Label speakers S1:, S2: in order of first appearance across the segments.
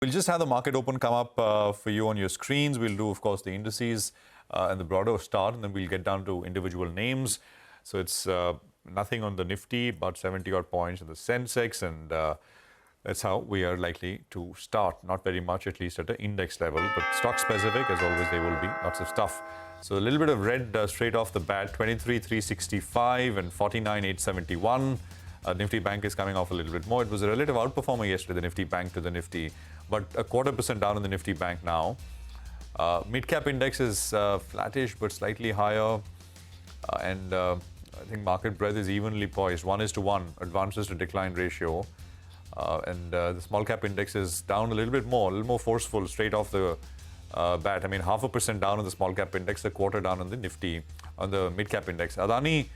S1: We'll just have the market open come up for you on your screens. We'll do, of course, the indices and the broader start, and then we'll get down to individual names. So it's nothing on the Nifty, about 70-odd points in the Sensex, and that's how we are likely to start. Not very much, at least at the index level, but stock-specific, as always, there will be lots of stuff. So a little bit of red straight off the bat, 23,365 and 49,871. Nifty Bank is coming off a little bit more. It was a relative outperformer yesterday, the Nifty Bank to the Nifty, but a 0.25% down in the Nifty Bank now. Mid-cap index is flattish, but slightly higher. And I think market breadth is evenly poised, 1:1, advances to decline ratio. And the small-cap index is down a little more forceful straight off the bat. I mean, 0.5% down on the small-cap index, a quarter down on the Nifty, on the mid-cap index. Adani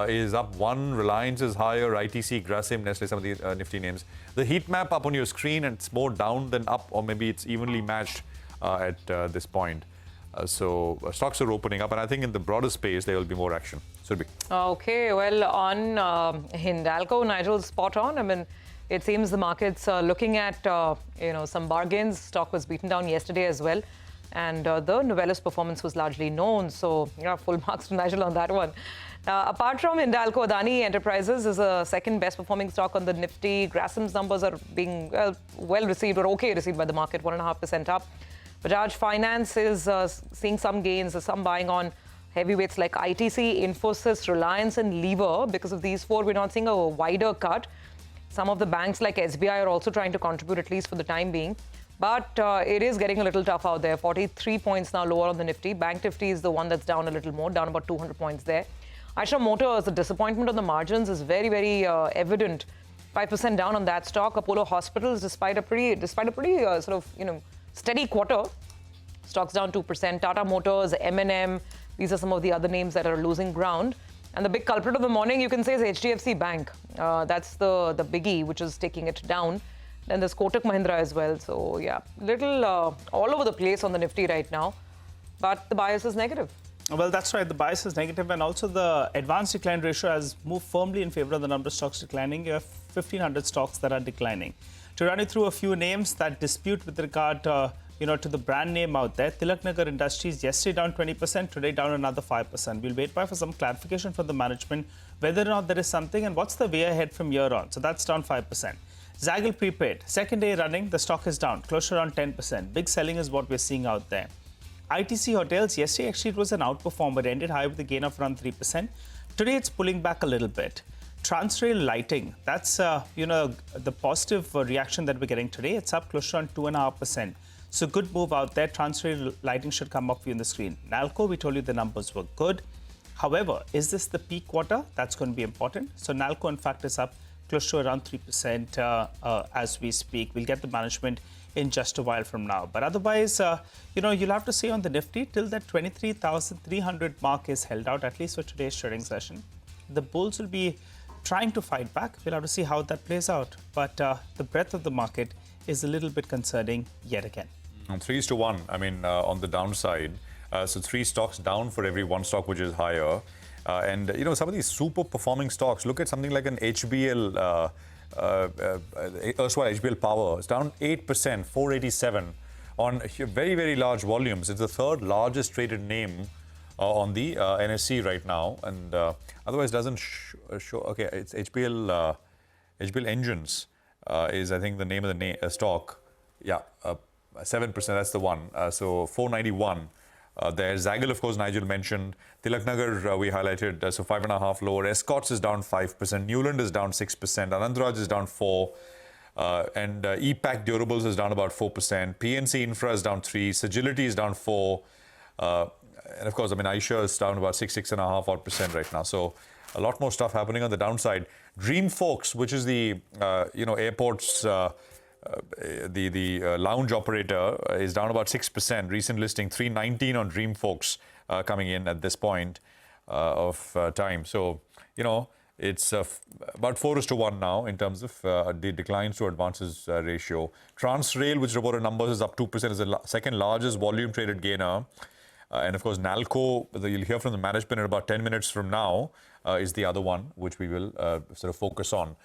S1: is up 1, Reliance is higher, ITC, Grasim, Nestle, some of the Nifty names. The heat map up on your screen, and it's more down than up, or maybe it's evenly matched at this point. So stocks are opening up, and I think in the broader space, there will be more action. Surabhi.
S2: Okay, well, on Hindalco, Nigel's spot on. I mean, it seems the market's looking at, some bargains. Stock was beaten down yesterday as well. And the Novelis performance was largely known. So, full marks to Nigel on that one. Apart from Hindalco, Adani Enterprises is a second best performing stock on the Nifty. Grasim's numbers are being well received, or okay received by the market, 1.5% up. Bajaj Finance is seeing some gains, some buying on heavyweights like ITC, Infosys, Reliance and Lever. Because of these four, we're not seeing a wider cut. Some of the banks like SBI are also trying to contribute, at least for the time being. But it is getting a little tough out there. 43 points now lower on the Nifty. Bank Nifty is the one that's down a little more, down about 200 points there. Eicher Motors, the disappointment on the margins is very, very evident. 5% down on that stock. Apollo Hospitals, despite a pretty steady quarter, stocks down 2%. Tata Motors, M&M, these are some of the other names that are losing ground. And the big culprit of the morning, you can say, is HDFC Bank. That's the biggie, which is taking it down. Then there's Kotak Mahindra as well. So, yeah, little all over the place on the Nifty right now. But the bias is negative.
S3: Well, that's right. The bias is negative, and also the advanced decline ratio has moved firmly in favor of the number of stocks declining. You have 1,500 stocks that are declining. To run you through a few names that dispute with regard to the brand name out there. Hindalco Industries yesterday down 20%, today down another 5%. We'll wait for some clarification from the management whether or not there is something and what's the way ahead from here on. So that's down 5%. Zaggle Prepaid, second day running, the stock is down, close to around 10%. Big selling is what we're seeing out there. ITC Hotels, yesterday actually it was an outperformer. It ended high with a gain of around 3%. Today it's pulling back a little bit. Transrail Lighting, that's the positive reaction that we're getting today. It's up close to around 2.5%. So good move out there. Transrail Lighting should come up for you on the screen. Nalco, we told you the numbers were good. However, is this the peak quarter? That's going to be important. So Nalco, in fact, is up close to around 3% as we speak. We'll get the management in just a while from now. But otherwise, you'll have to say on the Nifty till that 23,300 mark is held out, at least for today's trading session. The bulls will be trying to fight back. We'll have to see how that plays out. But the breadth of the market is a little bit concerning yet again.
S1: 3:1, I mean, on the downside. So 3 stocks down for every 1 stock which is higher. And some of these super performing stocks, look at something like an HBL, erstwhile HBL Power. It's down 8%, 487 on very, very large volumes. It's the third largest traded name on the NSE right now. And otherwise doesn't show. Okay, it's HBL Engines is, I think, the name of the stock. Yeah, 7%, that's the one. So 491. There's Zaggle, of course, Nigel mentioned. Tilaknagar, we highlighted, so 5.5 lower. Escorts is down 5%. Newland is down 6%. Anandraj is down 4%. And EPAC Durables is down about 4%. PNC Infra is down 3%. Sagility is down 4%. And of course, I mean, Eicher is down about 6.5% right now. So a lot more stuff happening on the downside. Dreamfolks, which is the, airports, the lounge operator, is down about 6%. Recent listing 319 on Dreamfolks coming in at this point of time. So, it's about 4:1 now in terms of the declines to advances ratio. Transrail, which reported numbers, is up 2%, is the second largest volume traded gainer. And of course, Nalco, you'll hear from the management in about 10 minutes from now, is the other one which we will sort of focus on.